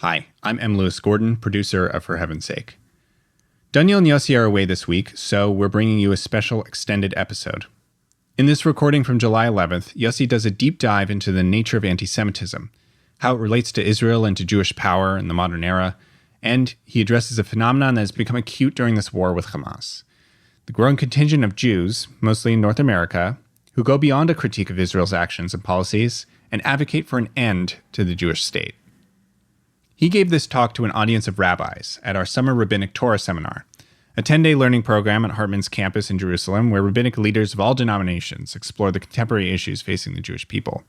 Hi, I'm M. Lewis Gordon, producer of For Heaven's Sake. Daniel and Yossi are away this week, so we're bringing you a special extended episode. In this recording from July 11th, Yossi does a deep dive into the nature of anti-Semitism, how it relates to Israel and to Jewish power in the modern era, and he addresses a phenomenon that has become acute during this war with Hamas. The growing contingent of Jews, mostly in North America, who go beyond a critique of Israel's actions and policies and advocate for an end to the Jewish state. He gave this talk to an audience of rabbis at our summer Rabbinic Torah Seminar, a 10-day learning program at Hartman's campus in Jerusalem where rabbinic leaders of all denominations explore the contemporary issues facing the Jewish people.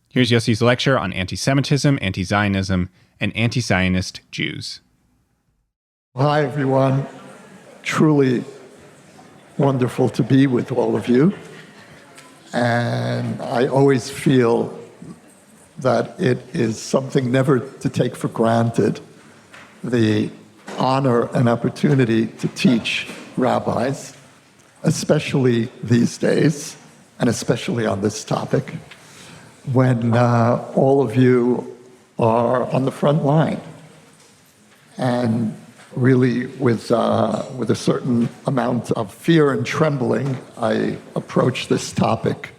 Here's Yossi's lecture on anti-Semitism, anti-Zionism, and anti-Zionist Jews. Hi, everyone. Truly wonderful to be with all of you. And I always feel that it is something never to take for granted, the honor and opportunity to teach rabbis, especially these days, and especially on this topic, when all of you are on the front line. And really with a certain amount of fear and trembling, I approach this topic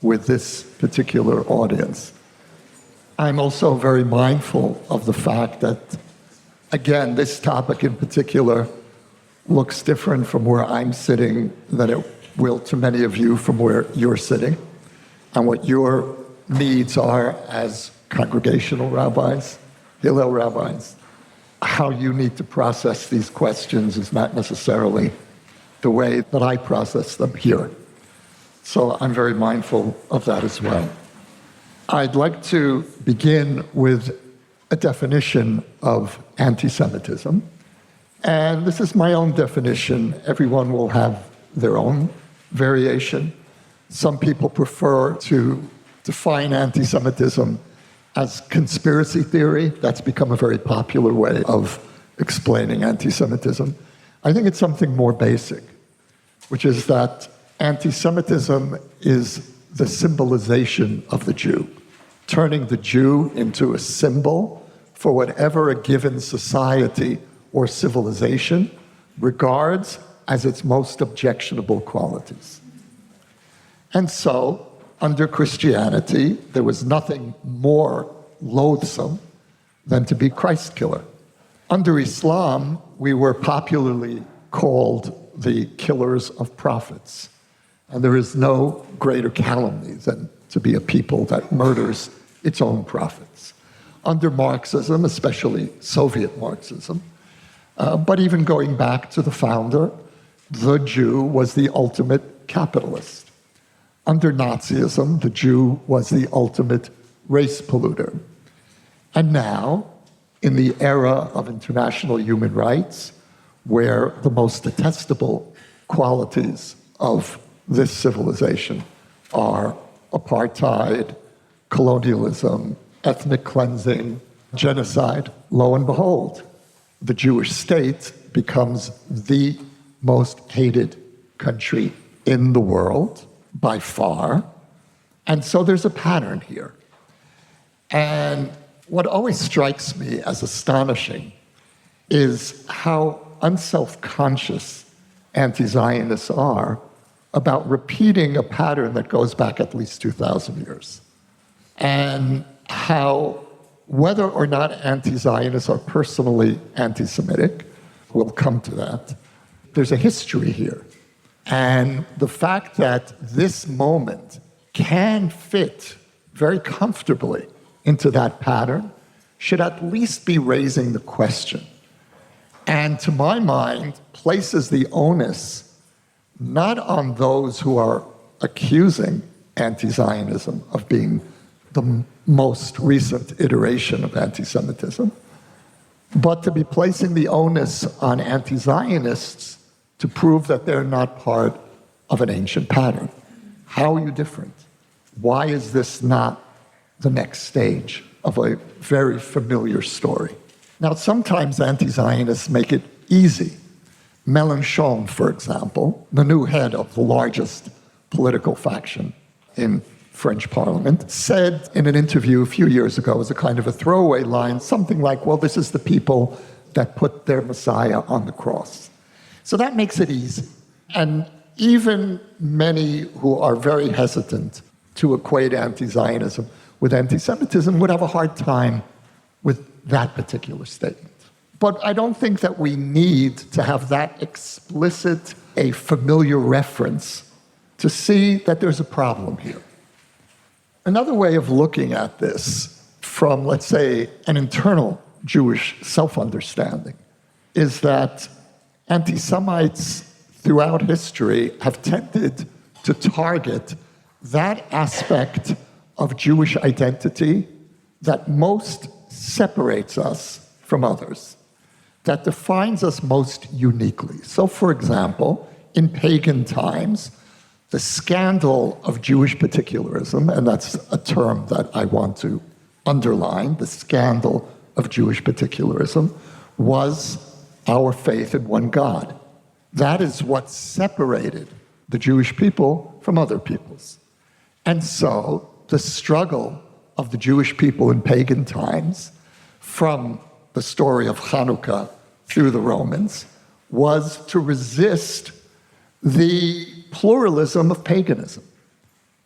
with this particular audience. I'm also very mindful of the fact that, again, this topic in particular looks different from where I'm sitting than it will to many of you from where you're sitting, and what your needs are as congregational rabbis, Hillel rabbis. How you need to process these questions is not necessarily the way that I process them here. So I'm very mindful of that as well. I'd like to begin with a definition of anti-Semitism. And this is my own definition. Everyone will have their own variation. Some people prefer to define anti-Semitism as conspiracy theory. That's become a very popular way of explaining anti-Semitism. I think it's something more basic, which is that anti-Semitism is the symbolization of the Jew, turning the Jew into a symbol for whatever a given society or civilization regards as its most objectionable qualities. And so, under Christianity, there was nothing more loathsome than to be Christ killer. Under Islam, we were popularly called the killers of prophets. And there is no greater calumny than to be a people that murders its own prophets. Under Marxism, especially Soviet Marxism, but even going back to the founder, the Jew was the ultimate capitalist. Under Nazism, the Jew was the ultimate race polluter. And now, in the era of international human rights, where the most detestable qualities of this civilization are apartheid, colonialism, ethnic cleansing, genocide, lo and behold, the Jewish state becomes the most hated country in the world by far. And so there's a pattern here. And what always strikes me as astonishing is how unself-conscious anti-Zionists are about repeating a pattern that goes back at least 2,000 years. And how, whether or not anti-Zionists are personally anti-Semitic, we'll come to that, there's a history here. And the fact that this moment can fit very comfortably into that pattern should at least be raising the question. And to my mind, places the onus not on those who are accusing anti-Zionism of being the most recent iteration of anti-Semitism, but to be placing the onus on anti-Zionists to prove that they're not part of an ancient pattern. How are you different? Why is this not the next stage of a very familiar story? Now, sometimes anti-Zionists make it easy. Mélenchon, for example, the new head of the largest political faction in French parliament, said in an interview a few years ago, as a kind of a throwaway line, something like, well, this is the people that put their Messiah on the cross. So that makes it easy. And even many who are very hesitant to equate anti-Zionism with anti-Semitism would have a hard time with that particular statement. But I don't think that we need to have that explicit, a familiar reference to see that there's a problem here. Another way of looking at this from, let's say, an internal Jewish self-understanding is that anti-Semites throughout history have tended to target that aspect of Jewish identity that most separates us from others, that defines us most uniquely. So, for example, in pagan times, the scandal of Jewish particularism, and that's a term that I want to underline, the scandal of Jewish particularism, was our faith in one God. That is what separated the Jewish people from other peoples. And so the struggle of the Jewish people in pagan times, from the story of Hanukkah through the Romans, was to resist the pluralism of paganism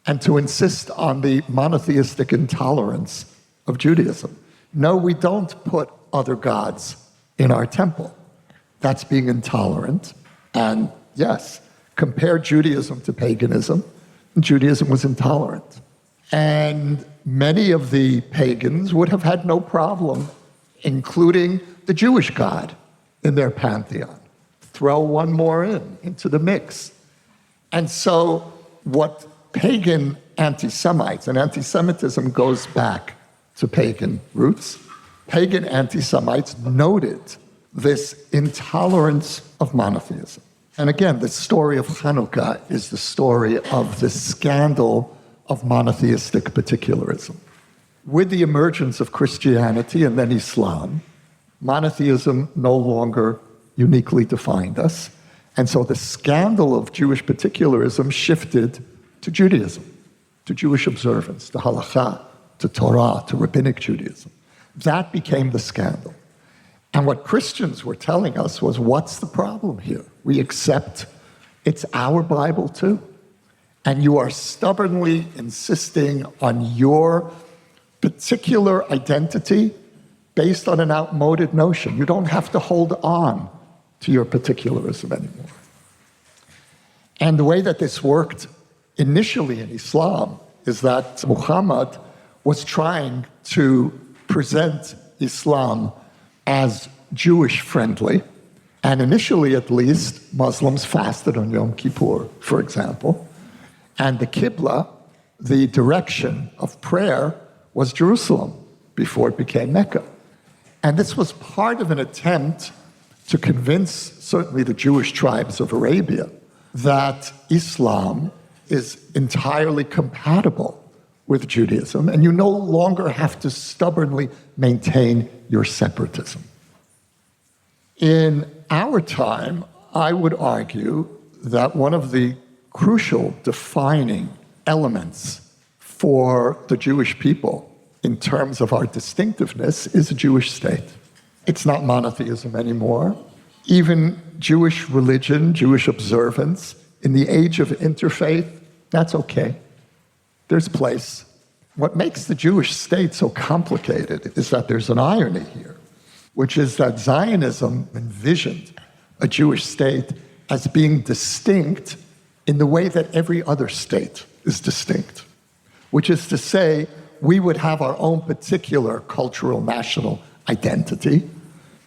and to insist on the monotheistic intolerance of Judaism. No, we don't put other gods in our temple. That's being intolerant. And yes, compare Judaism to paganism. Judaism was intolerant. And many of the pagans would have had no problem including the Jewish God in their pantheon. Throw one more into the mix. And so what pagan anti-Semites, and anti-Semitism goes back to pagan roots, pagan anti-Semites noted this intolerance of monotheism. And again, the story of Hanukkah is the story of the scandal of monotheistic particularism. With the emergence of Christianity and then Islam, monotheism no longer uniquely defined us. And so the scandal of Jewish particularism shifted to Judaism, to Jewish observance, to halakha, to Torah, to Rabbinic Judaism. That became the scandal. And what Christians were telling us was, what's the problem here? We accept it's our Bible too. And you are stubbornly insisting on your particular identity based on an outmoded notion. You don't have to hold on to your particularism anymore. And the way that this worked initially in Islam is that Muhammad was trying to present Islam as Jewish-friendly. And initially, at least, Muslims fasted on Yom Kippur, for example. And the Qibla, the direction of prayer, was Jerusalem before it became Mecca. And this was part of an attempt to convince certainly the Jewish tribes of Arabia that Islam is entirely compatible with Judaism, and you no longer have to stubbornly maintain your separatism. In our time, I would argue that one of the crucial defining elements for the Jewish people in terms of our distinctiveness is a Jewish state. It's not monotheism anymore. Even Jewish religion, Jewish observance, in the age of interfaith, that's okay. There's place. What makes the Jewish state so complicated is that there's an irony here, which is that Zionism envisioned a Jewish state as being distinct in the way that every other state is distinct, which is to say, we would have our own particular cultural national identity,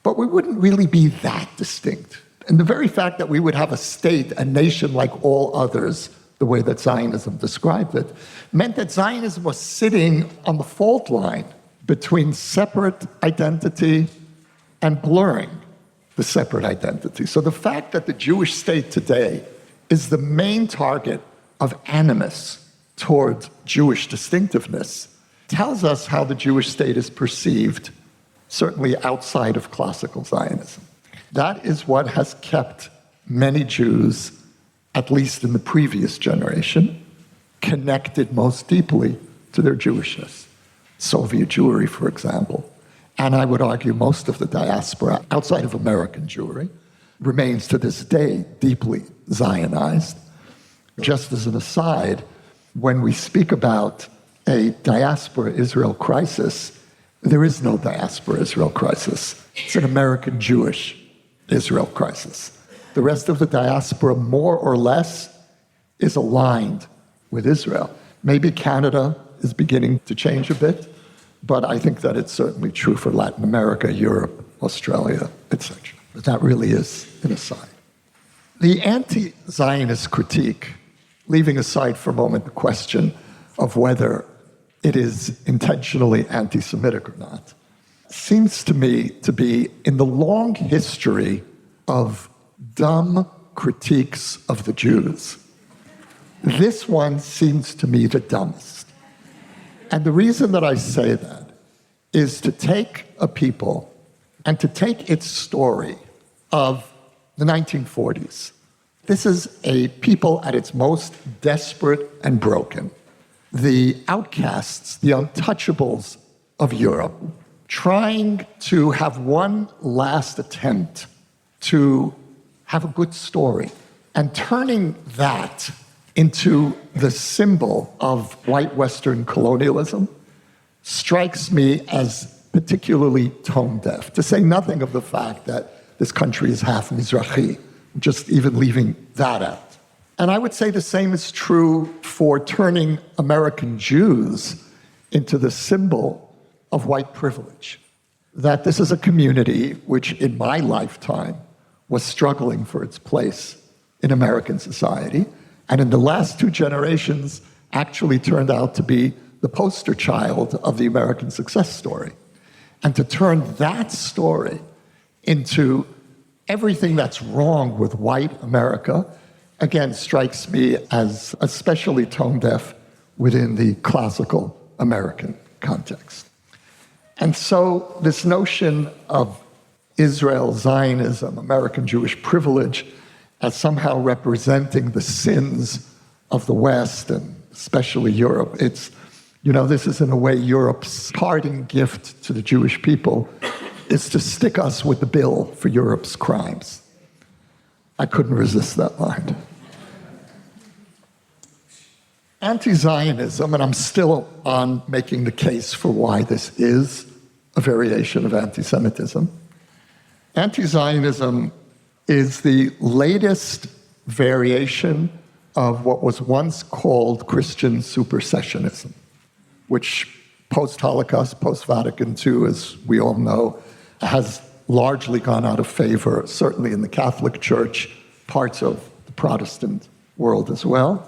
but we wouldn't really be that distinct. And the very fact that we would have a state, a nation like all others, the way that Zionism described it, meant that Zionism was sitting on the fault line between separate identity and blurring the separate identity. So the fact that the Jewish state today is the main target of animus toward Jewish distinctiveness tells us how the Jewish state is perceived, certainly outside of classical Zionism. That is what has kept many Jews, at least in the previous generation, connected most deeply to their Jewishness. Soviet Jewry, for example. And I would argue most of the diaspora outside of American Jewry remains to this day deeply Zionized. Just as an aside, when we speak about a diaspora Israel crisis, there is no diaspora Israel crisis. It's an American Jewish Israel crisis. The rest of the diaspora, more or less, is aligned with Israel. Maybe Canada is beginning to change a bit, but I think that it's certainly true for Latin America, Europe, Australia, etc. But that really is an aside. The anti-Zionist critique, leaving aside for a moment the question of whether it is intentionally anti-Semitic or not, seems to me to be in the long history of dumb critiques of the Jews. This one seems to me the dumbest. And the reason that I say that is to take a people and to take its story of the 1940s. This is a people at its most desperate and broken. The outcasts, the untouchables of Europe, trying to have one last attempt to have a good story, and turning that into the symbol of white Western colonialism strikes me as particularly tone deaf, to say nothing of the fact that this country is half Mizrahi, just even leaving that out. And I would say the same is true for turning American Jews into the symbol of white privilege. That this is a community which, in my lifetime, was struggling for its place in American society, and in the last two generations actually turned out to be the poster child of the American success story. And to turn that story into everything that's wrong with white America, again, strikes me as especially tone deaf within the classical American context. And so this notion of Israel, Zionism, American Jewish privilege as somehow representing the sins of the West and especially Europe, it's, this is in a way Europe's parting gift to the Jewish people is to stick us with the bill for Europe's crimes. I couldn't resist that line. Anti-Zionism, and I'm still on making the case for why this is a variation of anti-Semitism. Anti-Zionism is the latest variation of what was once called Christian supersessionism, which post-Holocaust, post-Vatican II, as we all know, has largely gone out of favor, certainly in the Catholic Church, parts of the Protestant world as well.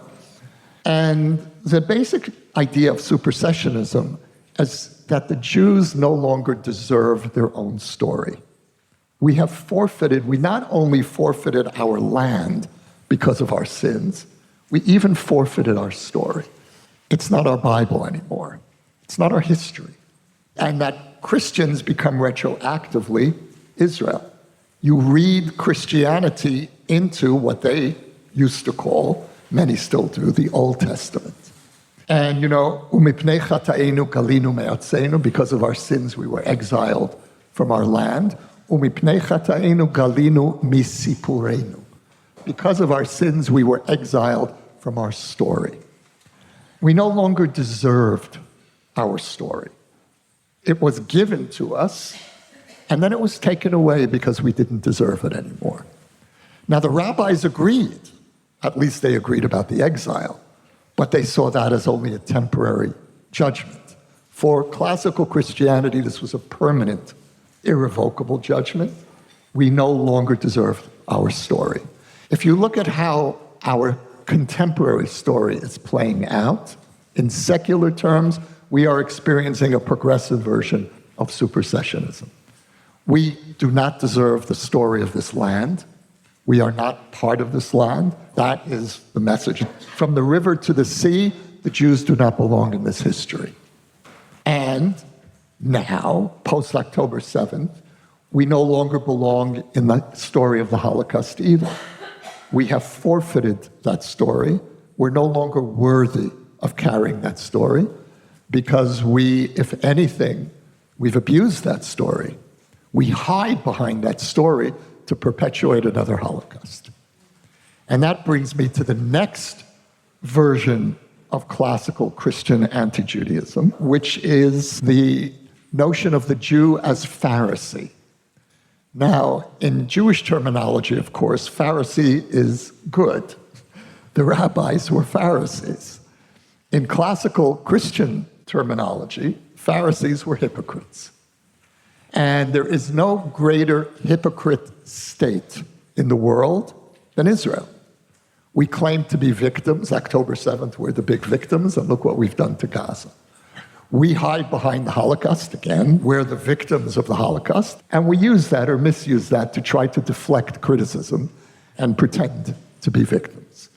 And the basic idea of supersessionism is that the Jews no longer deserve their own story. We not only forfeited our land because of our sins, we even forfeited our story. It's not our Bible anymore. It's not our history. And that Christians become retroactively Israel. You read Christianity into what they used to call, many still do, the Old Testament. And, umipnei chataenu galinu me'atzenu, because of our sins we were exiled from our land. Umipnei chataenu galinu misipurenu. Because of our sins we were exiled from our story. We no longer deserved our story. It was given to us, and then it was taken away because we didn't deserve it anymore. Now, the rabbis agreed, at least they agreed about the exile, but they saw that as only a temporary judgment. For classical Christianity, this was a permanent, irrevocable judgment. We no longer deserve our story. If you look at how our contemporary story is playing out, in secular terms, we are experiencing a progressive version of supersessionism. We do not deserve the story of this land. We are not part of this land. That is the message. From the river to the sea, the Jews do not belong in this history. And now, post-October 7th, we no longer belong in the story of the Holocaust either. We have forfeited that story. We're no longer worthy of carrying that story because we, if anything, we've abused that story. We hide behind that story to perpetuate another Holocaust. And that brings me to the next version of classical Christian anti-Judaism, which is the notion of the Jew as Pharisee. Now, in Jewish terminology, of course, Pharisee is good. The rabbis were Pharisees. In classical Christian terminology, Pharisees were hypocrites. And there is no greater hypocrite state in the world than Israel. We claim to be victims. October 7th, we're the big victims, and look what we've done to Gaza. We hide behind the Holocaust again. We're the victims of the Holocaust, and we use that or misuse that to try to deflect criticism and pretend to be victims.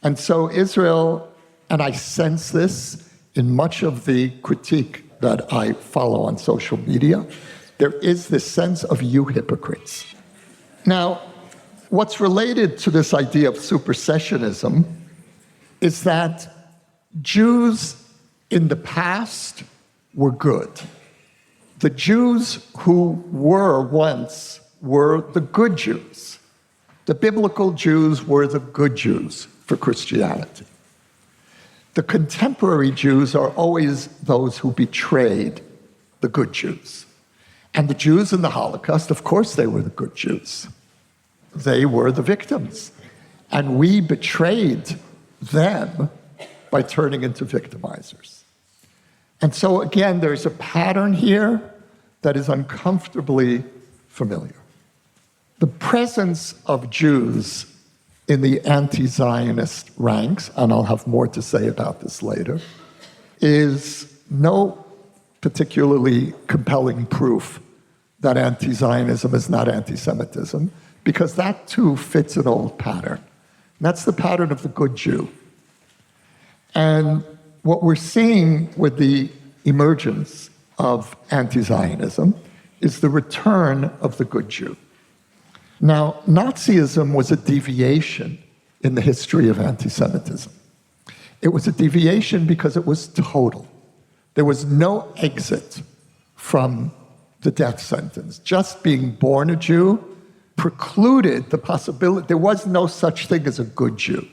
And so Israel, and I sense this in much of the critique that I follow on social media, there is this sense of you hypocrites. Now, what's related to this idea of supersessionism is that Jews in the past were good. The Jews who were once were the good Jews. The biblical Jews were the good Jews for Christianity. The contemporary Jews are always those who betrayed the good Jews. And the Jews in the Holocaust, of course, they were the good Jews. They were the victims. And we betrayed them by turning into victimizers. And so, again, there's a pattern here that is uncomfortably familiar. The presence of Jews in the anti-Zionist ranks, and I'll have more to say about this later, is no particularly compelling proof that anti-Zionism is not anti-Semitism, because that too fits an old pattern. And that's the pattern of the good Jew. And what we're seeing with the emergence of anti-Zionism is the return of the good Jew. Now, Nazism was a deviation in the history of anti-Semitism. It was a deviation because it was total. There was no exit from the death sentence. Just being born a Jew precluded the possibility. There was no such thing as a good Jew.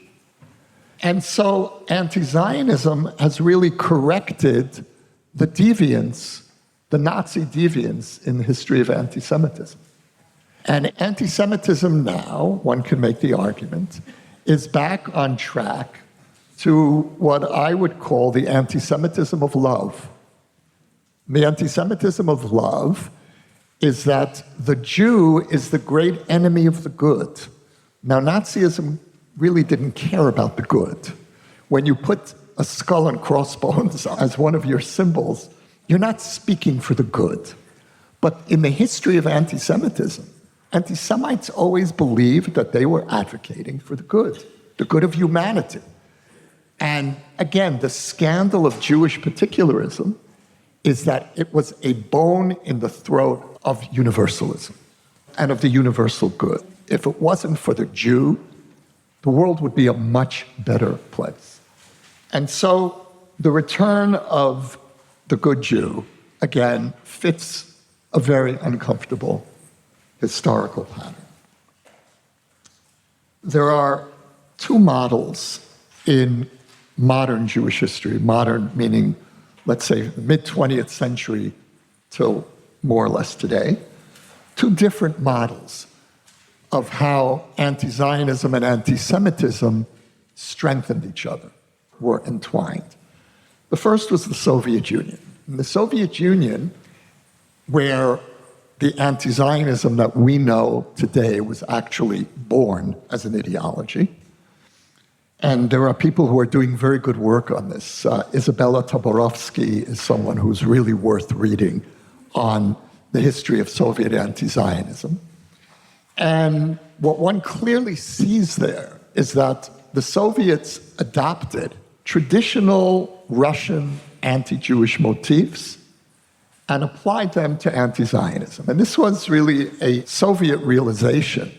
And so anti-Zionism has really corrected the deviance, the Nazi deviance in the history of anti-Semitism. And anti-Semitism now, one can make the argument, is back on track to what I would call the anti-Semitism of love. The anti-Semitism of love is that the Jew is the great enemy of the good. Now, Nazism really didn't care about the good. When you put a skull and crossbones as one of your symbols, you're not speaking for the good. But in the history of anti-Semitism, anti-Semites always believed that they were advocating for the good of humanity. And again, the scandal of Jewish particularism is that it was a bone in the throat of universalism and of the universal good. If it wasn't for the Jew, the world would be a much better place. And so the return of the good Jew, again, fits a very uncomfortable historical pattern. There are two models in modern Jewish history, modern meaning, let's say, mid-20th century till more or less today, two different models of how anti-Zionism and anti-Semitism strengthened each other, were entwined. The first was the Soviet Union. In the Soviet Union, where the anti-Zionism that we know today was actually born as an ideology. And there are people who are doing very good work on this. Isabella Tabarovsky is someone who's really worth reading on the history of Soviet anti-Zionism. And what one clearly sees there is that the Soviets adopted traditional Russian anti-Jewish motifs and applied them to anti-Zionism. And this was really a Soviet realization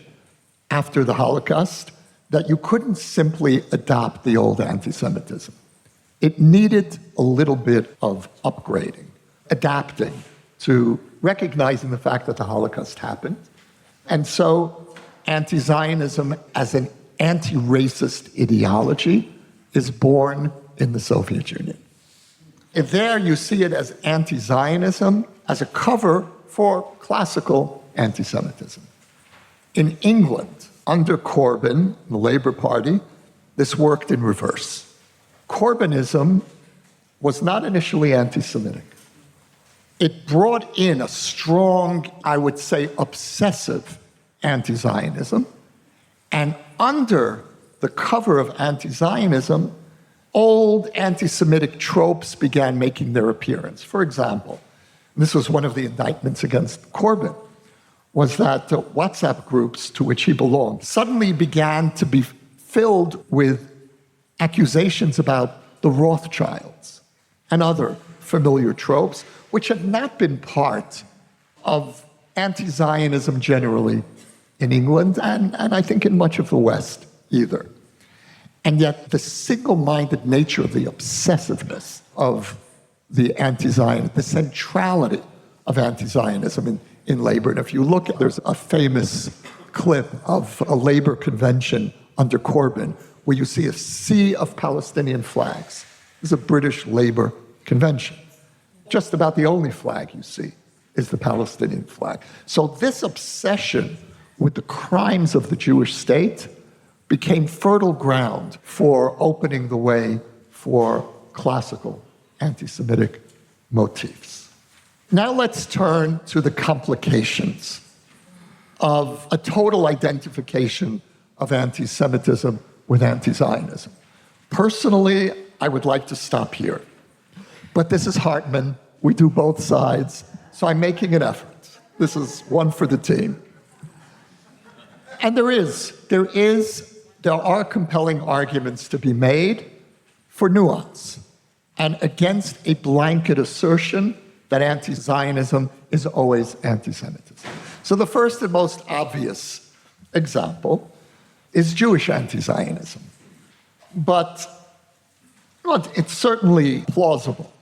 after the Holocaust that you couldn't simply adopt the old anti-Semitism. it needed a little bit of upgrading, adapting to recognizing the fact that the Holocaust happened. And so anti-Zionism as an anti-racist ideology is born in the Soviet Union. And there you see it as anti-Zionism as a cover for classical anti-Semitism. In England, under Corbyn, the Labour Party, this worked in reverse. Corbynism was not initially anti-Semitic. It brought in a strong, I would say, obsessive anti-Zionism, and under the cover of anti-Zionism, old anti-Semitic tropes began making their appearance. For example, this was one of the indictments against Corbyn, was that WhatsApp groups to which he belonged suddenly began to be filled with accusations about the Rothschilds and other familiar tropes, which had not been part of anti-Zionism generally in England, and I think in much of the West either. And yet the single-minded nature of the obsessiveness of the anti-Zionist, the centrality of anti-Zionism in labor. And if you look, there's a famous clip of a labor convention under Corbyn where you see a sea of Palestinian flags. This is a British labor convention. Just about the only flag you see is the Palestinian flag. So this obsession with the crimes of the Jewish state became fertile ground for opening the way for classical anti-Semitic motifs. Now let's turn to the complications of a total identification of anti-Semitism with anti-Zionism. Personally, I would like to stop here. But this is Hartman. We do both sides. So I'm making an effort. This is one for the team. And there are compelling arguments to be made for nuance and against a blanket assertion that anti-Zionism is always anti-Semitism. So the first and most obvious example is Jewish anti-Zionism. But it's certainly plausible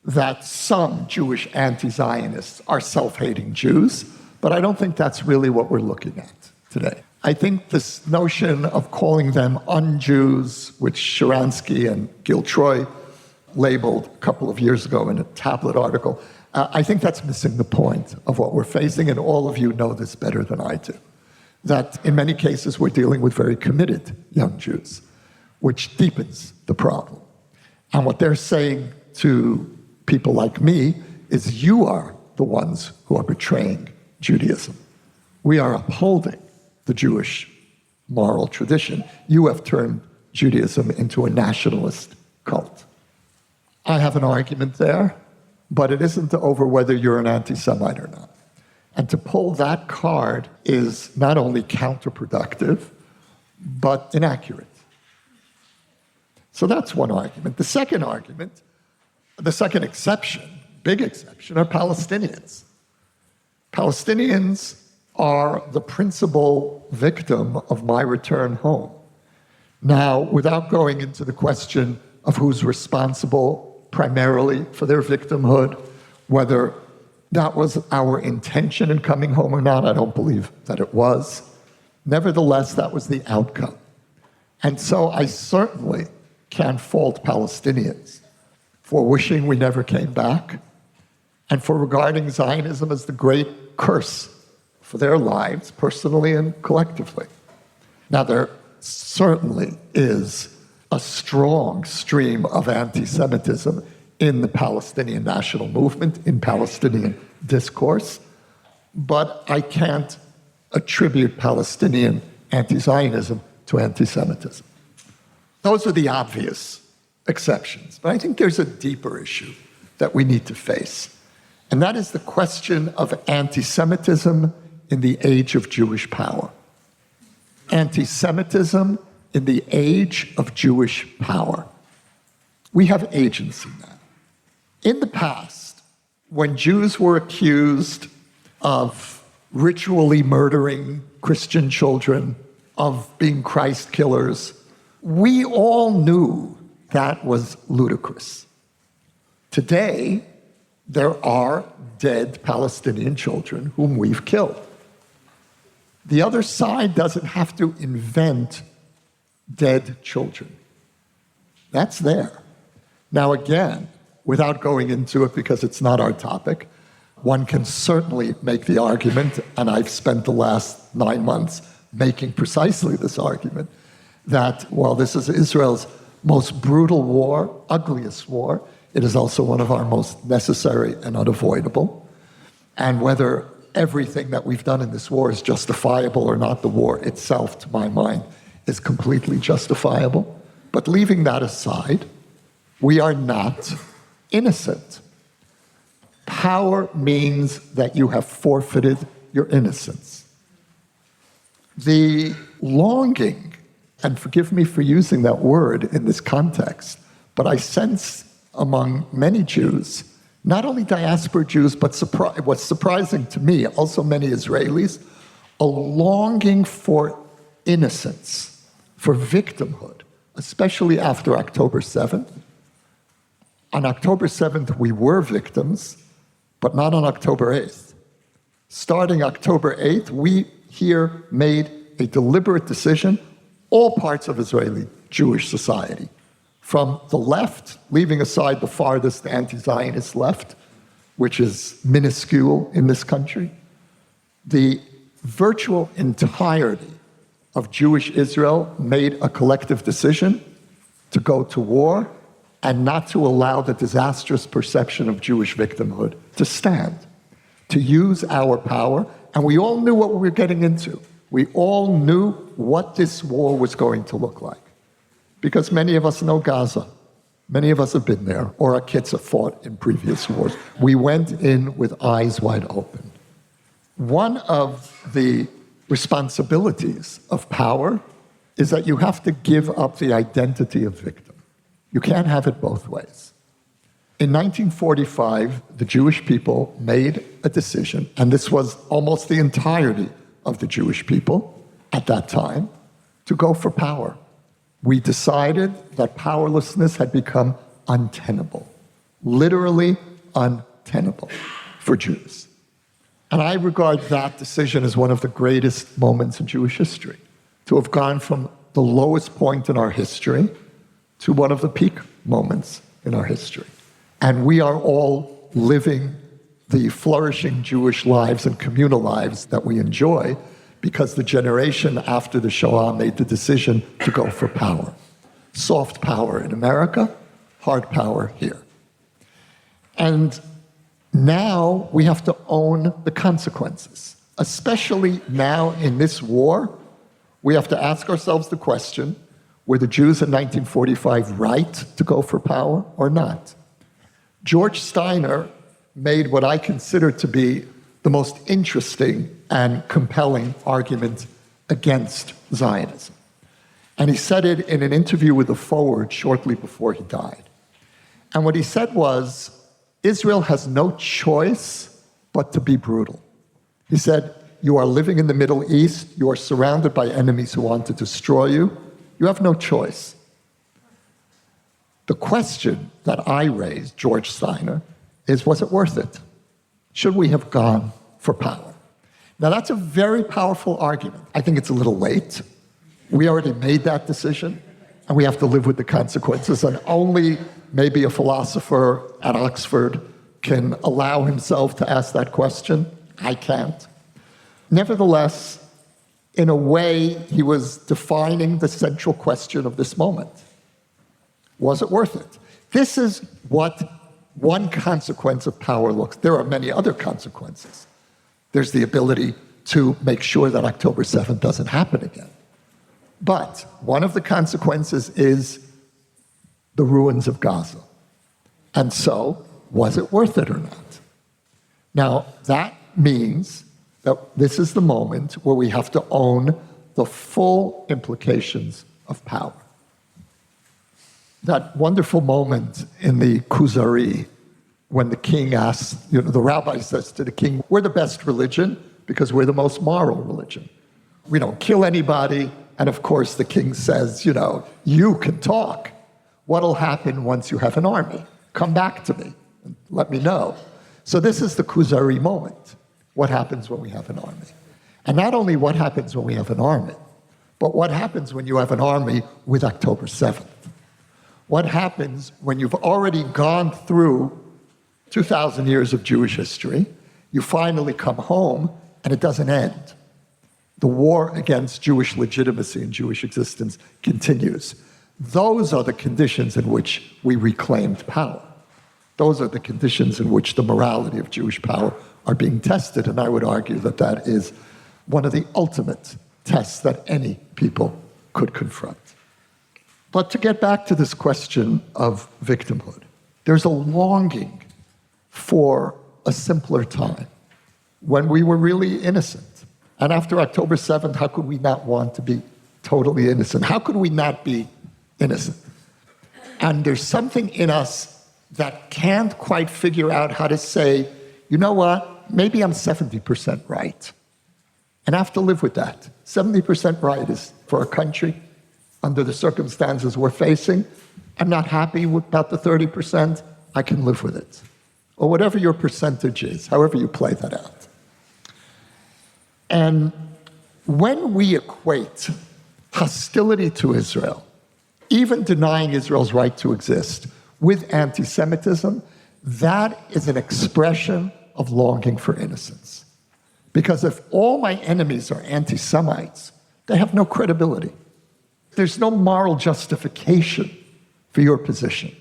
that some Jewish anti-Zionists are self-hating Jews, but I don't think that's really what we're looking at today. I think this notion of calling them un-Jews, which Sharansky and Giltroy labeled a couple of years ago in a tablet article, I think that's missing the point of what we're facing, and all of you know this better than I do, that in many cases we're dealing with very committed young Jews, which deepens the problem. And what they're saying to people like me is, you are the ones who are betraying Judaism. We are upholding the Jewish moral tradition. You have turned Judaism into a nationalist cult. I have an argument there, but it isn't over whether you're an anti-Semite or not. And to pull that card is not only counterproductive, but inaccurate. So that's one argument. The second argument, the second exception, big exception, are Palestinians. Palestinians are the principal victim of my return home. Now, without going into the question of who's responsible primarily for their victimhood, whether that was our intention in coming home or not, I don't believe that it was. Nevertheless, that was the outcome. And so I certainly can't fault Palestinians for wishing we never came back and for regarding Zionism as the great curse for their lives, personally and collectively. Now, there certainly is a strong stream of anti-Semitism in the Palestinian national movement, in Palestinian discourse, but I can't attribute Palestinian anti-Zionism to anti-Semitism. Those are the obvious exceptions, but I think there's a deeper issue that we need to face, and that is the question of anti-Semitism in the age of Jewish power. Anti-Semitism in the age of Jewish power. We have agency now. In the past, when Jews were accused of ritually murdering Christian children, of being Christ killers, we all knew that was ludicrous. Today, there are dead Palestinian children whom we've killed. The other side doesn't have to invent dead children. That's there. Now again, without going into it because it's not our topic, one can certainly make the argument, and I've spent the last 9 months making precisely this argument, that while this is Israel's most brutal war, ugliest war, it is also one of our most necessary and unavoidable. And whether everything that we've done in this war is justifiable or not, the war itself, to my mind, is completely justifiable. But leaving that aside, we are not innocent. Power means that you have forfeited your innocence. The longing, and forgive me for using that word in this context, but I sense among many Jews, not only diaspora Jews, but what's surprising to me, also many Israelis, a longing for innocence, for victimhood, especially after October 7th. On October 7th, we were victims, but not on October 8th. Starting October 8th, we here made a deliberate decision, all parts of Israeli Jewish society, from the left, leaving aside the farthest anti-Zionist left, which is minuscule in this country, the virtual entirety of Jewish Israel made a collective decision to go to war and not to allow the disastrous perception of Jewish victimhood to stand, to use our power. And we all knew what we were getting into. We all knew what this war was going to look like. Because many of us know Gaza. Many of us have been there, or our kids have fought in previous wars. We went in with eyes wide open. One of the responsibilities of power is that you have to give up the identity of victim. You can't have it both ways. In 1945, the Jewish people made a decision, and this was almost the entirety of the Jewish people at that time, to go for power. We decided that powerlessness had become untenable, literally untenable for Jews. And I regard that decision as one of the greatest moments in Jewish history, to have gone from the lowest point in our history to one of the peak moments in our history. And we are all living the flourishing Jewish lives and communal lives that we enjoy because the generation after the Shoah made the decision to go for power. Soft power in America, hard power here. And now we have to own the consequences. Especially now in this war, we have to ask ourselves the question, were the Jews in 1945 right to go for power or not? George Steiner made what I consider to be the most interesting and compelling argument against Zionism. And he said it in an interview with The Forward shortly before he died. And what he said was, Israel has no choice but to be brutal. He said, you are living in the Middle East, you are surrounded by enemies who want to destroy you, you have no choice. The question that I raised, George Steiner, is, was it worth it? Should we have gone for power? Now, that's a very powerful argument. I think it's a little late. We already made that decision, and we have to live with the consequences, and only maybe a philosopher at Oxford can allow himself to ask that question. I can't. Nevertheless, in a way, he was defining the central question of this moment. Was it worth it? This is what one consequence of power looks. There are many other consequences. There's the ability to make sure that October 7th doesn't happen again. But one of the consequences is the ruins of Gaza. And so, was it worth it or not? Now, that means that this is the moment where we have to own the full implications of power. That wonderful moment in the Kuzari when the king asks, the rabbi says to the king, we're the best religion because we're the most moral religion. We don't kill anybody. And of course, the king says, you can talk, What'll happen once you have an army? Come back to me and let me know. So this is the Kuzari moment. What happens when we have an army? And not only what happens when we have an army, but what happens when you have an army with October 7th? What happens when you've already gone through 2,000 years of Jewish history, you finally come home, and it doesn't end? The war against Jewish legitimacy and Jewish existence continues. Those are the conditions in which we reclaimed power. Those are the conditions in which the morality of Jewish power are being tested, and I would argue that that is one of the ultimate tests that any people could confront. But to get back to this question of victimhood, there's a longing for a simpler time when we were really innocent. And after October 7th, how could we not want to be totally innocent? How could we not be innocent? And there's something in us that can't quite figure out how to say, you know what, maybe I'm 70% right. And I have to live with that. 70% right is for a country under the circumstances we're facing. I'm not happy about the 30%. I can live with it. Or whatever your percentage is, however you play that out. And when we equate hostility to Israel, even denying Israel's right to exist, with anti-Semitism, that is an expression of longing for innocence. Because if all my enemies are anti-Semites, they have no credibility. There's no moral justification for your position.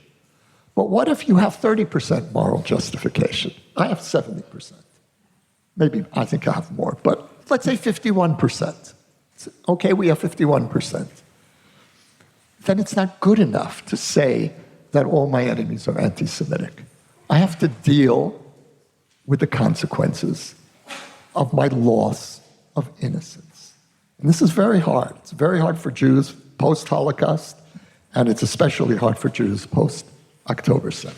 But what if you have 30% moral justification? I have 70%. Maybe I think I have more, but let's say 51%. Okay, we have 51%. Then it's not good enough to say that all my enemies are anti-Semitic. I have to deal with the consequences of my loss of innocence. And this is very hard. It's very hard for Jews post-Holocaust, and it's especially hard for Jews post-October 7th.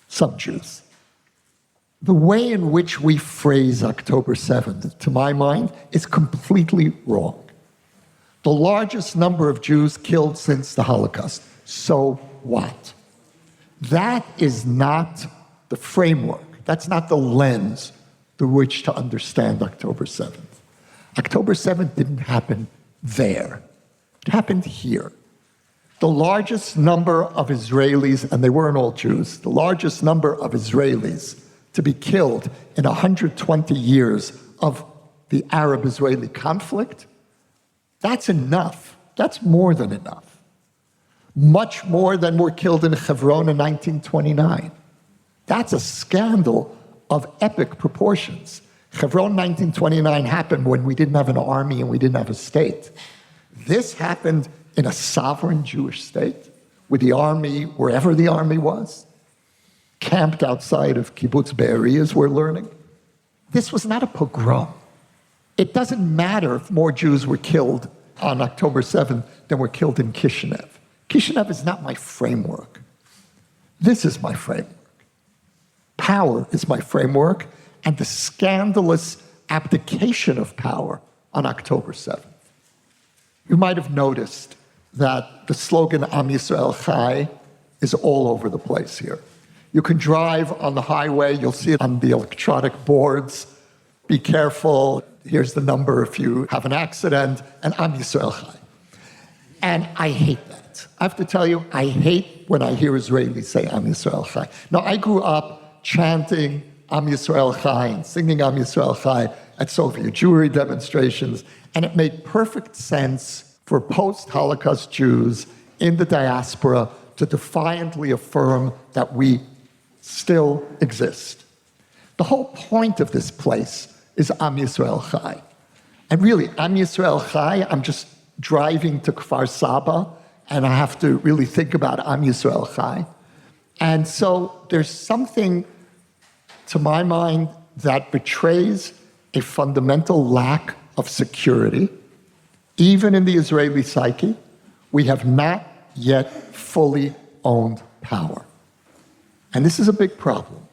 Some Jews. The way in which we phrase October 7th, to my mind, is completely wrong. The largest number of Jews killed since the Holocaust. So what? That is not the framework. That's not the lens through which to understand October 7th. October 7th didn't happen there. It happened here. The largest number of Israelis, and they weren't all Jews, the largest number of Israelis to be killed in 120 years of the Arab-Israeli conflict, that's enough. That's more than enough. Much more than were killed in Hebron in 1929. That's a scandal of epic proportions. Hebron 1929 happened when we didn't have an army and we didn't have a state. This happened in a sovereign Jewish state with the army, wherever the army was, camped outside of Kibbutz Be'eri, as we're learning. This was not a pogrom. It doesn't matter if more Jews were killed on October 7th than were killed in Kishinev. Kishinev is not my framework. This is my framework. Power is my framework, and the scandalous abdication of power on October 7th. You might have noticed that the slogan Am Yisrael Chai is all over the place here. You can drive on the highway, you'll see it on the electronic boards. Be careful, here's the number if you have an accident, and Am Yisrael Chai. And I hate that. I have to tell you, I hate when I hear Israelis say Am Yisrael Chai. Now, I grew up chanting Am Yisrael Chai and singing Am Yisrael Chai at Soviet Jewry demonstrations, and it made perfect sense for post-Holocaust Jews in the diaspora to defiantly affirm that we still exist. The whole point of this place is Am Yisrael Chai. And really, Am Yisrael Chai, I'm just driving to Kfar Saba, and I have to really think about Am Yisrael Chai. And so there's something, to my mind, that betrays a fundamental lack of security. Even in the Israeli psyche, we have not yet fully owned power. And this is a big problem,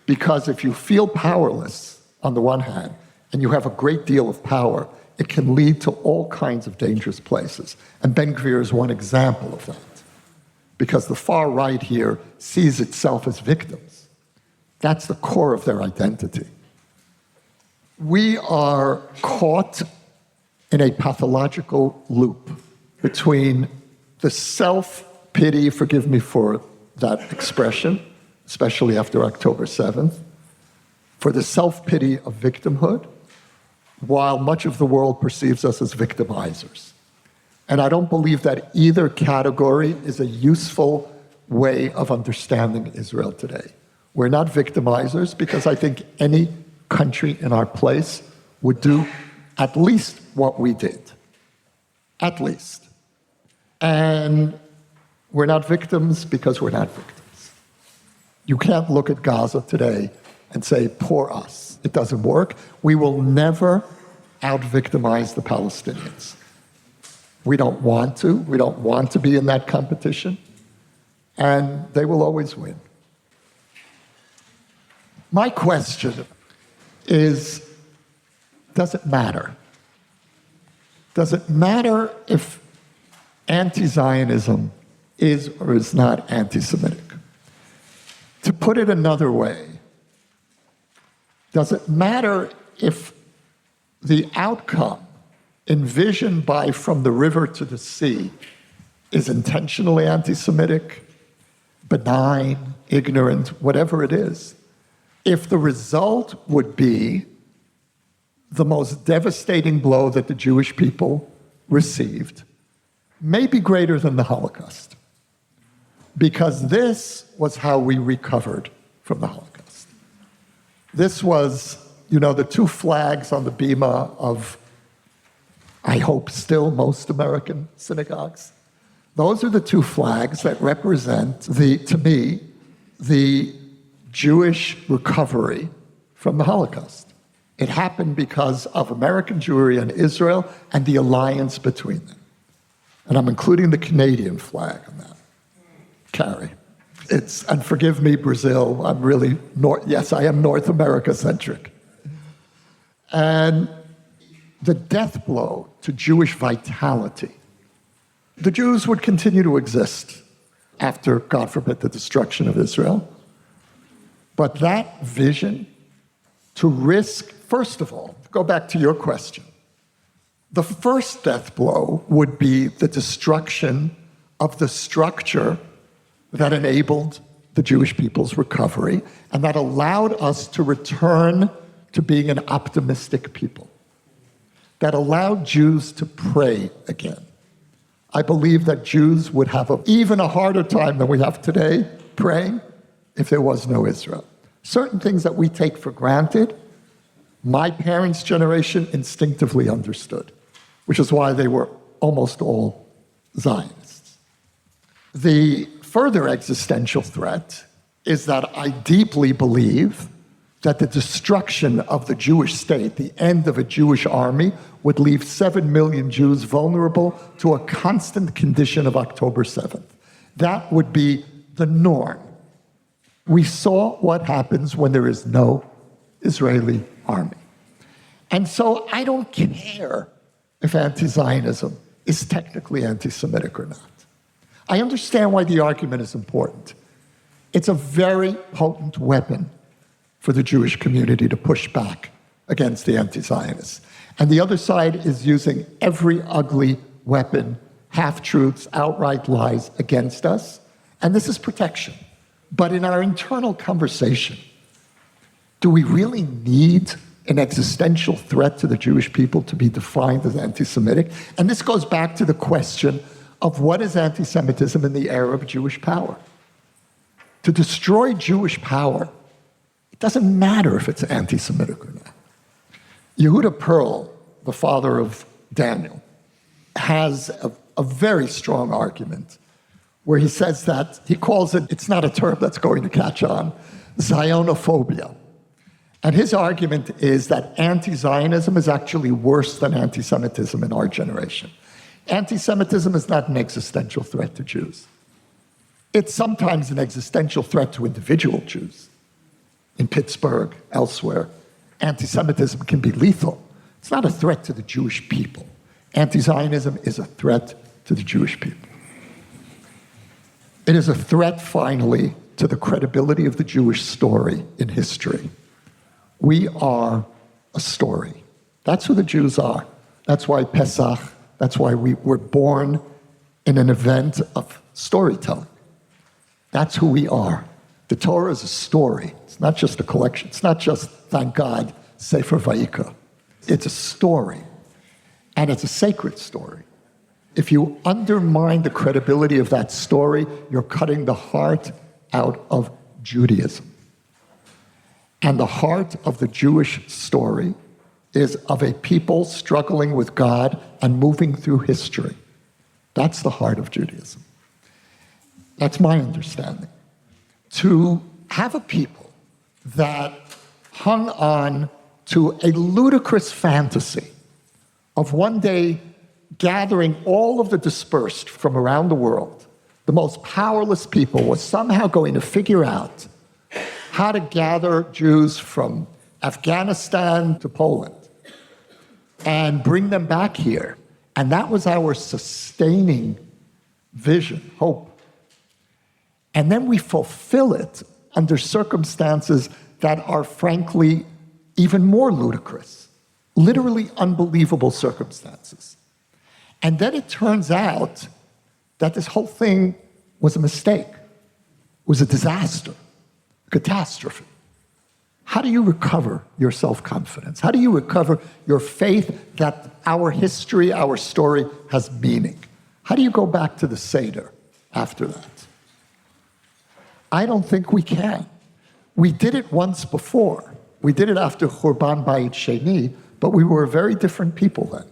because if you feel powerless on the one hand, and you have a great deal of power, it can lead to all kinds of dangerous places. And Ben Gvir is one example of that. because the far right here sees itself as victims. That's the core of their identity. We are caught in a pathological loop between the self-pity, forgive me for that expression, especially after October 7th, for the self-pity of victimhood, while much of the world perceives us as victimizers. And I don't believe that either category is a useful way of understanding Israel today. We're not victimizers because I think any country in our place would do at least what we did. At least. And we're not victims because we're not victims. You can't look at Gaza today and say, poor us. It doesn't work. We will never out-victimize the Palestinians. We don't want to. We don't want to be in that competition. And they will always win. My question is, does it matter? Does it matter if anti-Zionism is or is not anti-Semitic? To put it another way, does it matter if the outcome envisioned by From the River to the Sea is intentionally anti-Semitic, benign, ignorant, whatever it is? If the result would be the most devastating blow that the Jewish people received, may be greater than the Holocaust. Because this was how we recovered from the Holocaust. This was, the two flags on the bima of, I hope, still most American synagogues. Those are the two flags that represent, to me, the Jewish recovery from the Holocaust. It happened because of American Jewry and Israel and the alliance between them. And I'm including the Canadian flag on that. Carrie. And forgive me, Brazil, I'm really, yes, I am North America-centric. And the death blow to Jewish vitality. The Jews would continue to exist after, God forbid, the destruction of Israel. But that vision to risk, first of all, go back to your question. The first death blow would be the destruction of the structure that enabled the Jewish people's recovery and that allowed us to return to being an optimistic people, that allowed Jews to pray again. I believe that Jews would have even a harder time than we have today praying if there was no Israel. Certain things that we take for granted, my parents' generation instinctively understood, which is why they were almost all Zionists. The further existential threat is that I deeply believe that the destruction of the Jewish state, the end of a Jewish army, would leave 7 million Jews vulnerable to a constant condition of October 7th. That would be the norm. We saw what happens when there is no Israeli army. And so I don't care if anti-Zionism is technically anti-Semitic or not. I understand why the argument is important. It's a very potent weapon for the Jewish community to push back against the anti-Zionists. And the other side is using every ugly weapon, half-truths, outright lies against us. And this is protection. But in our internal conversation, do we really need an existential threat to the Jewish people to be defined as anti-Semitic? And this goes back to the question of what is anti-Semitism in the era of Jewish power. To destroy Jewish power, it doesn't matter if it's anti-Semitic or not. Yehuda Pearl, the father of Daniel, has a very strong argument where he says that, he calls it, it's not a term that's going to catch on, Zionophobia. And his argument is that anti-Zionism is actually worse than anti-Semitism in our generation. Anti-Semitism is not an existential threat to Jews. It's sometimes an existential threat to individual Jews. In Pittsburgh, elsewhere, anti-Semitism can be lethal. It's not a threat to the Jewish people. Anti-Zionism is a threat to the Jewish people. It is a threat, finally, to the credibility of the Jewish story in history. We are a story. That's who the Jews are. That's why Pesach, that's why we were born in an event of storytelling. That's who we are. The Torah is a story. It's not just a collection. It's not just, thank God, Sefer Vayikra. It's a story, and it's a sacred story. If you undermine the credibility of that story, you're cutting the heart out of Judaism. And the heart of the Jewish story is of a people struggling with God and moving through history. That's the heart of Judaism. That's my understanding. To have a people that hung on to a ludicrous fantasy of one day gathering all of the dispersed from around the world, the most powerless people was somehow going to figure out how to gather Jews from Afghanistan to Poland and bring them back here. And that was our sustaining vision, hope. And then we fulfill it under circumstances that are frankly even more ludicrous, literally unbelievable circumstances. And then it turns out that this whole thing was a mistake, was a disaster, a catastrophe. How do you recover your self-confidence? How do you recover your faith that our history, our story has meaning? How do you go back to the Seder after that? I don't think we can. We did it once before. We did it after Churban Bayit Sheni, but we were a very different people then.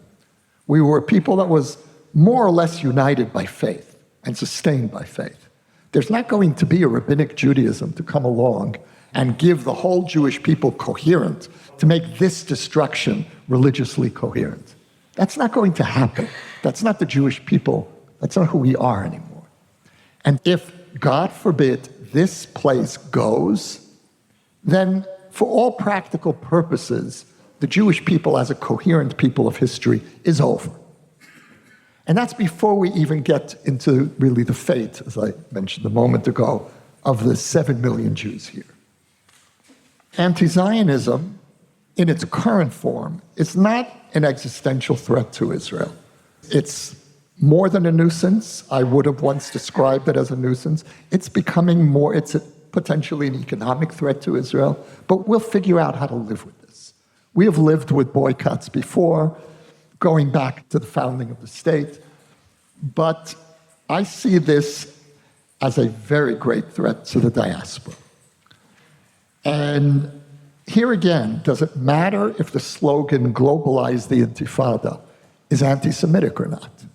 We were a people that was more or less united by faith and sustained by faith. There's not going to be a rabbinic Judaism to come along and give the whole Jewish people coherent, to make this destruction religiously coherent. That's not going to happen. That's not the Jewish people. That's not who we are anymore. And if, God forbid, this place goes, then for all practical purposes, the Jewish people as a coherent people of history is over. And that's before we even get into really the fate, as I mentioned a moment ago, of the 7 million Jews here. Anti-Zionism, in its current form, is not an existential threat to Israel. It's more than a nuisance. I would have once described it as a nuisance. It's becoming more, it's potentially an economic threat to Israel, but we'll figure out how to live with this. We have lived with boycotts before, going back to the founding of the state, but I see this as a very great threat to the diaspora. And here again, does it matter if the slogan "globalize the Intifada" is anti-Semitic or not?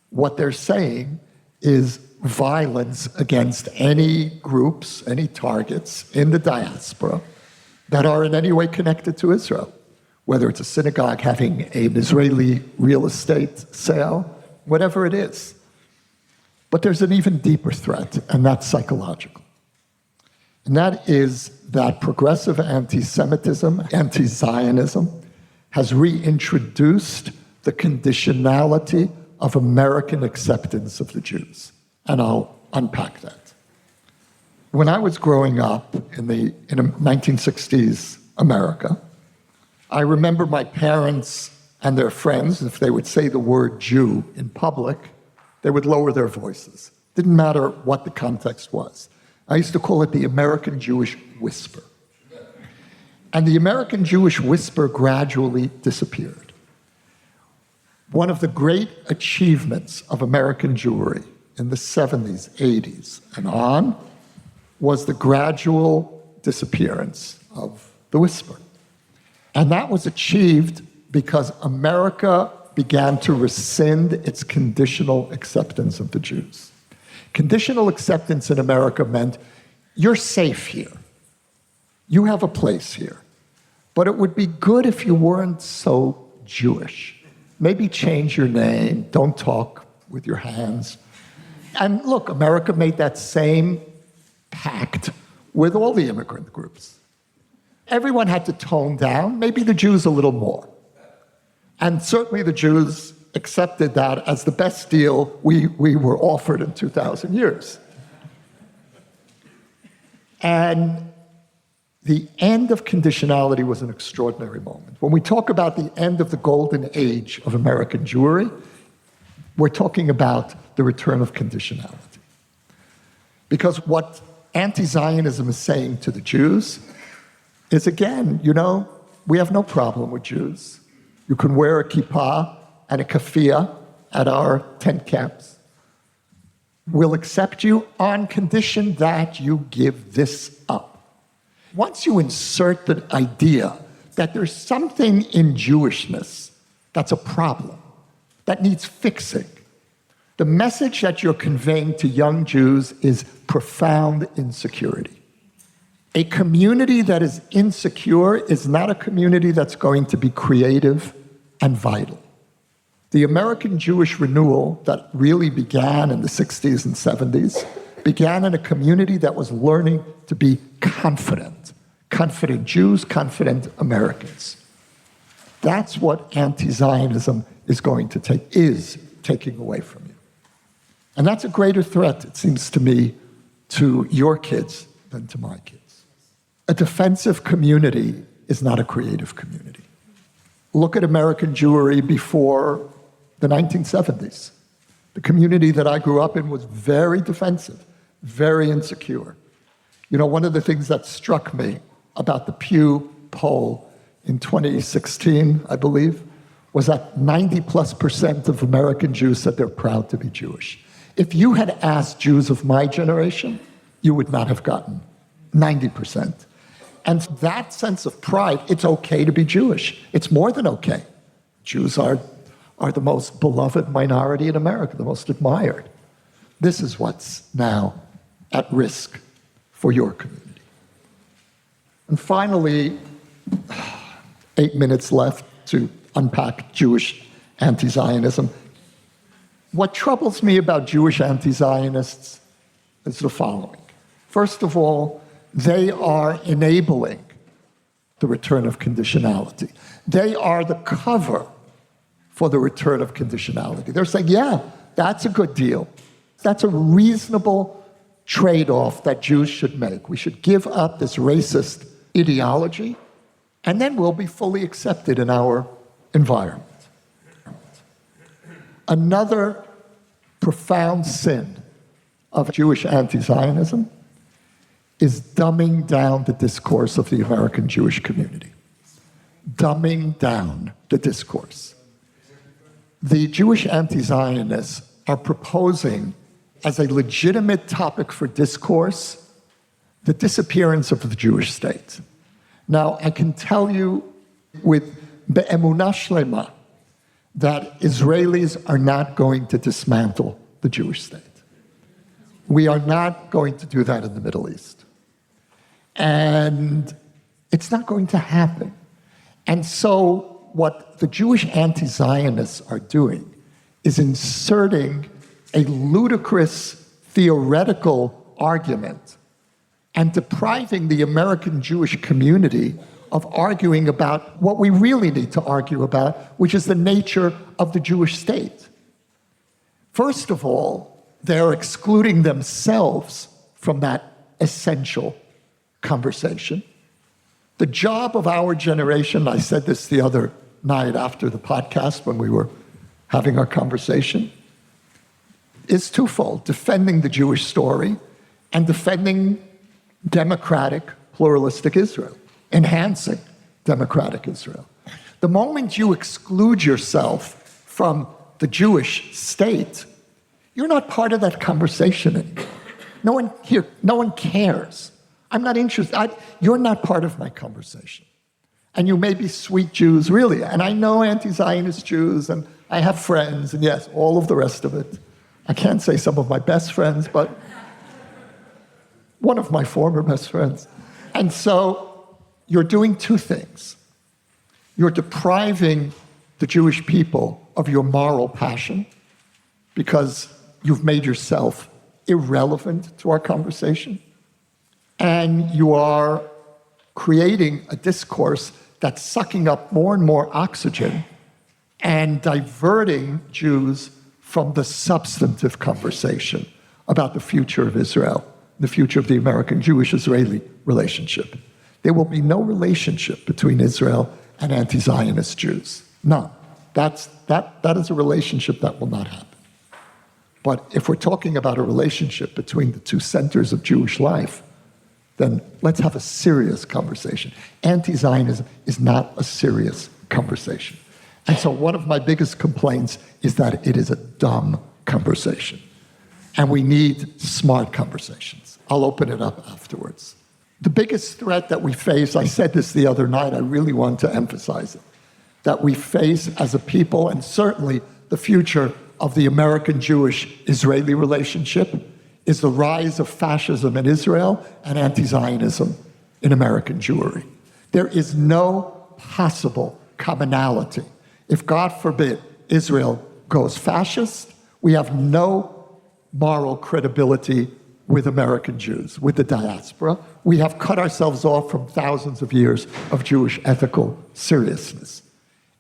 What they're saying is violence against any groups, any targets in the diaspora that are in any way connected to Israel, whether it's a synagogue having an Israeli real estate sale, whatever it is. But there's an even deeper threat, and that's psychological. And that is that progressive anti-Semitism, anti-Zionism, has reintroduced the conditionality of American acceptance of the Jews. And I'll unpack that. When I was growing up in the 1960s America, I remember my parents and their friends, if they would say the word Jew in public, they would lower their voices. Didn't matter what the context was. I used to call it the American Jewish whisper. And the American Jewish whisper gradually disappeared. One of the great achievements of American Jewry in the 70s, 80s, and on was the gradual disappearance of the whisper. And that was achieved because America began to rescind its conditional acceptance of the Jews. Conditional acceptance in America meant, you're safe here. You have a place here. But it would be good if you weren't so Jewish. Maybe change your name, don't talk with your hands. And look, America made that same pact with all the immigrant groups. Everyone had to tone down, maybe the Jews a little more. And certainly the Jews accepted that as the best deal we were offered in 2,000 years. And the end of conditionality was an extraordinary moment. When we talk about the end of the golden age of American Jewry, we're talking about the return of conditionality. Because what anti-Zionism is saying to the Jews is, again, we have no problem with Jews. You can wear a kippah and a keffiyeh at our tent camps. We'll accept you on condition that you give this up. Once you insert the idea that there's something in Jewishness that's a problem, that needs fixing, the message that you're conveying to young Jews is profound insecurity. A community that is insecure is not a community that's going to be creative and vital. The American Jewish renewal that really began in the 60s and 70s began in a community that was learning to be confident. Confident Jews, confident Americans. That's what anti-Zionism is taking away from you. And that's a greater threat, it seems to me, to your kids than to my kids. A defensive community is not a creative community. Look at American Jewry before the 1970s. The community that I grew up in was very defensive, very insecure. One of the things that struck me about the Pew poll in 2016, I believe, was that 90+% of American Jews said they're proud to be Jewish. If you had asked Jews of my generation, you would not have gotten 90%. And that sense of pride, it's okay to be Jewish. It's more than okay. Jews are the most beloved minority in America, the most admired. This is what's now at risk for your community. And finally, 8 minutes left to unpack Jewish anti-Zionism. What troubles me about Jewish anti-Zionists is the following. First of all, they are enabling the return of conditionality. They are the cover for the return of conditionality. They're saying, yeah, that's a good deal. That's a reasonable trade-off that Jews should make. We should give up this racist ideology, and then we'll be fully accepted in our environment. Another profound sin of Jewish anti-Zionism is dumbing down the discourse of the American Jewish community. Dumbing down the discourse. The Jewish anti-Zionists are proposing as a legitimate topic for discourse the disappearance of the Jewish state. Now, I can tell you with be'emunah shlema that Israelis are not going to dismantle the Jewish state. We are not going to do that in the Middle East. And it's not going to happen. And so what the Jewish anti-Zionists are doing is inserting a ludicrous theoretical argument and depriving the American Jewish community of arguing about what we really need to argue about, which is the nature of the Jewish state. First of all, they're excluding themselves from that essential conversation. The job of our generation, I said this the other night after the podcast when we were having our conversation, is twofold: defending the Jewish story and defending democratic, pluralistic Israel, enhancing democratic Israel. The moment you exclude yourself from the Jewish state, you're not part of that conversation anymore. No one cares. I'm not interested. You're not part of my conversation. And you may be sweet Jews, really. And I know anti-Zionist Jews, and I have friends, and yes, all of the rest of it. I can't say some of my best friends, but one of my former best friends. And so you're doing two things. You're depriving the Jewish people of your moral passion because you've made yourself irrelevant to our conversation. And you are creating a discourse that's sucking up more and more oxygen and diverting Jews from the substantive conversation about the future of Israel the future of the American Jewish-Israeli relationship. There will be no relationship between Israel and anti-Zionist Jews. None. That is a relationship that will not happen. But if we're talking about a relationship between the two centers of Jewish life, then let's have a serious conversation. Anti-Zionism is not a serious conversation. And so one of my biggest complaints is that it is a dumb conversation. And we need smart conversations. I'll open it up afterwards. The biggest threat that we face, I said this the other night, I really want to emphasize it, that we face as a people, and certainly the future of the American Jewish-Israeli relationship, is the rise of fascism in Israel and anti-Zionism in American Jewry. There is no possible commonality. If, God forbid, Israel goes fascist, we have no moral credibility with American Jews, with the diaspora. We have cut ourselves off from thousands of years of Jewish ethical seriousness.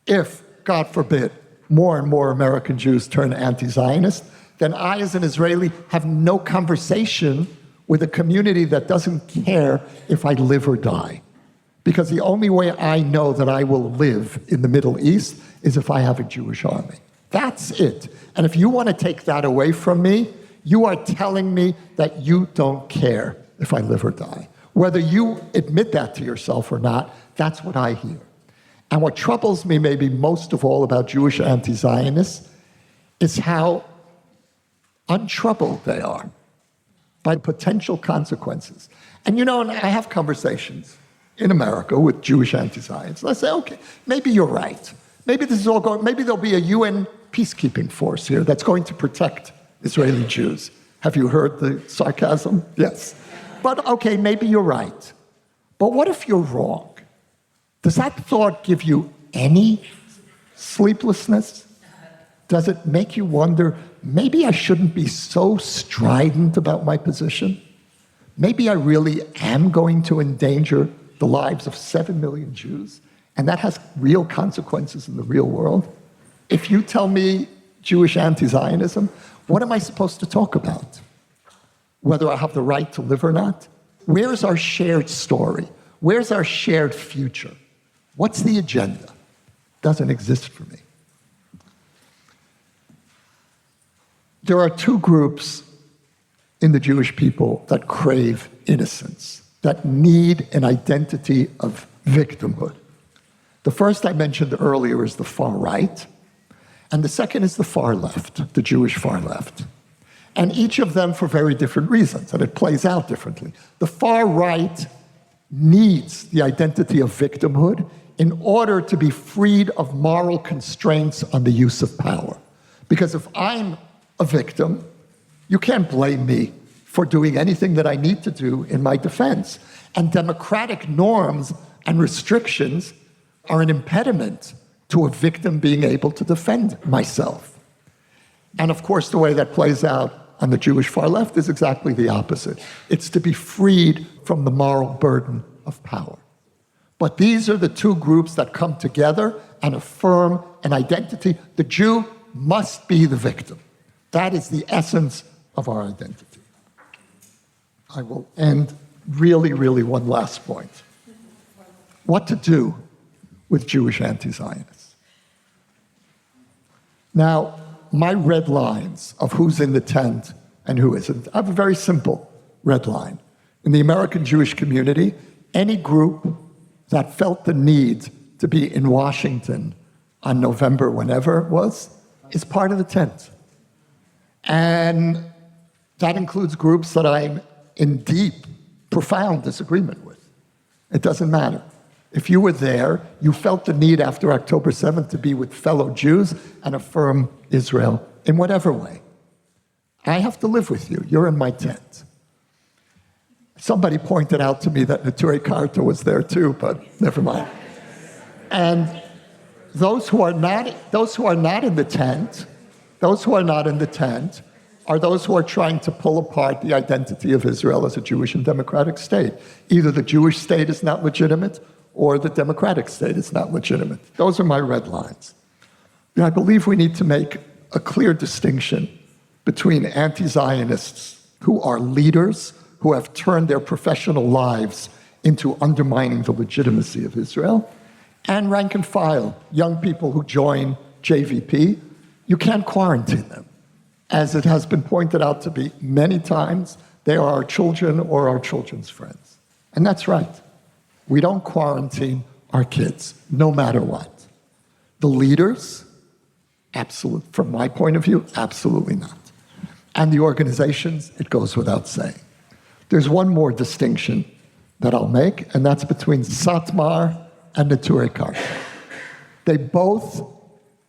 If, God forbid, more and more American Jews turn anti-Zionist, then I, as an Israeli, have no conversation with a community that doesn't care if I live or die. Because the only way I know that I will live in the Middle East is if I have a Jewish army. That's it. And if you want to take that away from me, you are telling me that you don't care if I live or die. Whether you admit that to yourself or not, that's what I hear. And what troubles me maybe most of all about Jewish anti-Zionists is how untroubled they are by potential consequences. And you know, and I have conversations in America with Jewish anti-Zionists. And I say, okay, maybe you're right. Maybe this is all going, maybe there'll be a UN peacekeeping force here that's going to protect Israeli Jews. Have you heard the sarcasm? Yes. But okay, maybe you're right. But what if you're wrong? Does that thought give you any sleeplessness? Does it make you wonder, maybe I shouldn't be so strident about my position? Maybe I really am going to endanger the lives of 7 million Jews, and that has real consequences in the real world? If you tell me Jewish anti-Zionism, what am I supposed to talk about? Whether I have the right to live or not? Where's our shared story? Where's our shared future? What's the agenda? Doesn't exist for me. There are two groups in the Jewish people that crave innocence, that need an identity of victimhood. The first I mentioned earlier is the far right, and the second is the far left, the Jewish far left. And each of them for very different reasons, and it plays out differently. The far right needs the identity of victimhood in order to be freed of moral constraints on the use of power. Because if I'm a victim, you can't blame me for doing anything that I need to do in my defense. And democratic norms and restrictions are an impediment to a victim being able to defend myself. And of course, the way that plays out on the Jewish far left is exactly the opposite. It's to be freed from the moral burden of power. But these are the two groups that come together and affirm an identity. The Jew must be the victim. That is the essence of our identity. I will end really one last point. What to do with Jewish anti-Zionists? Now, my red lines of who's in the tent and who isn't, I have a very simple red line. In the American Jewish community, any group that felt the need to be in Washington on November, whenever it was, is part of the tent. And that includes groups that I'm in deep, profound disagreement with. It doesn't matter. If you were there, you felt the need after October 7th to be with fellow Jews and affirm Israel in whatever way. I have to live with you. You're in my tent. Somebody pointed out to me that Neturei Karta was there too, but never mind. And those who are not in the tent are those who are trying to pull apart the identity of Israel as a Jewish and democratic state. Either the Jewish state is not legitimate or the democratic state is not legitimate. Those are my red lines. And I believe we need to make a clear distinction between anti-Zionists who are leaders, who have turned their professional lives into undermining the legitimacy of Israel, and rank and file, young people who join JVP. You can't quarantine them. As it has been pointed out to be many times, they are our children or our children's friends. And that's right. We don't quarantine our kids, no matter what. The leaders, absolutely, from my point of view, absolutely not. And the organizations, it goes without saying. There's one more distinction that I'll make, and that's between Satmar and Neturei Karta. They both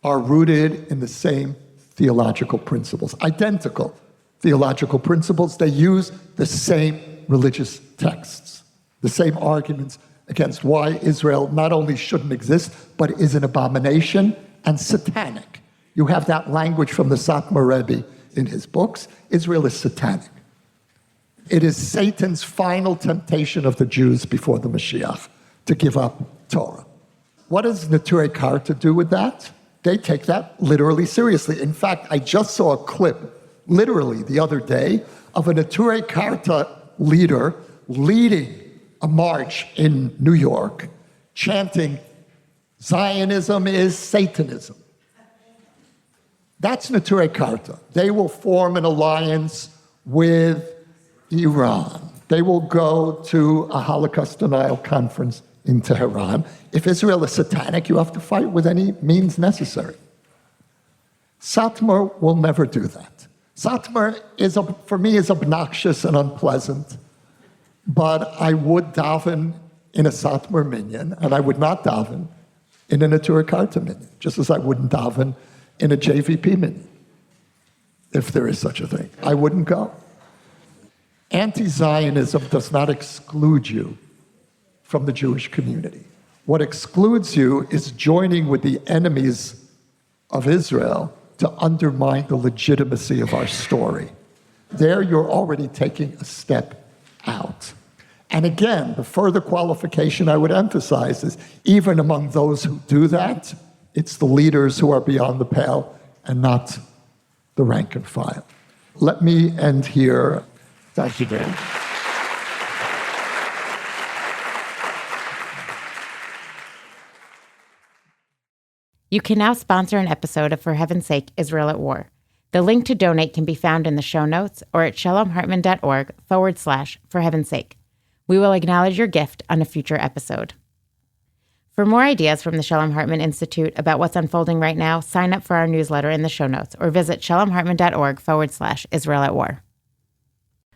are rooted in the same theological principles, identical theological principles. They use the same religious texts, the same arguments against why Israel not only shouldn't exist, but is an abomination and satanic. You have that language from the Satmar Rebbe in his books. Israel is satanic. It is Satan's final temptation of the Jews before the Mashiach to give up Torah. What does Neturei Karta do with that? They take that literally seriously. In fact, I just saw a clip, literally the other day, of a Neturei Karta leader leading a march in New York, chanting, "Zionism is Satanism." That's Neturei Karta. They will form an alliance with Iran. They will go to a Holocaust denial conference in Tehran. If Israel is satanic, you have to fight with any means necessary. Satmar will never do that. Satmar, for me, is obnoxious and unpleasant, but I would daven in a Satmar minyan, and I would not daven in a Neturei Karta minyan, just as I wouldn't daven in a JVP minyan, if there is such a thing. I wouldn't go. Anti-Zionism does not exclude you from the Jewish community. What excludes you is joining with the enemies of Israel to undermine the legitimacy of our story. There you're already taking a step out. And again, the further qualification I would emphasize is even among those who do that, it's the leaders who are beyond the pale and not the rank and file. Let me end here. Thank you, Dan. You can now sponsor an episode of For Heaven's Sake, Israel at War. The link to donate can be found in the show notes or at shalomhartman.org/For Heaven's Sake. We will acknowledge your gift on a future episode. For more ideas from the Shalom Hartman Institute about what's unfolding right now, sign up for our newsletter in the show notes or visit shalomhartman.org/Israel at War.